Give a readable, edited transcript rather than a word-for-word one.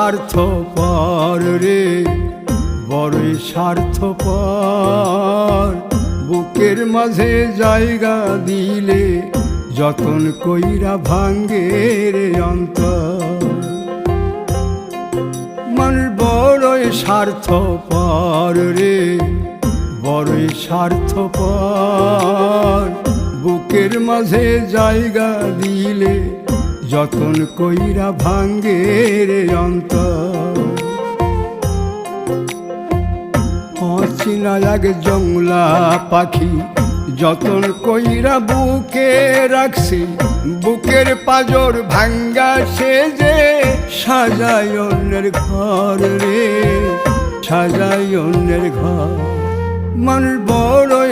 স্বার্থপর রে, বড়ই স্বার্থপর। বুকের মাঝে জায়গা দিলে যতন কইরা ভাঙ্গে রে অন্তর। মানুষ বড়ই স্বার্থপর রে, বড়ই স্বার্থপর। বুকের মাঝে জায়গা দিলে যতন কইরা ভাঙ্গে রে অন্তর। অচিনা এক জংলা পাখি যতন কইরা বুকে রাখছি, বুকের পাজর ভাঙ্গা সে যে সাজায় অন্যের ঘর রে, সাজায় অন্যের ঘর। মানুষ বড়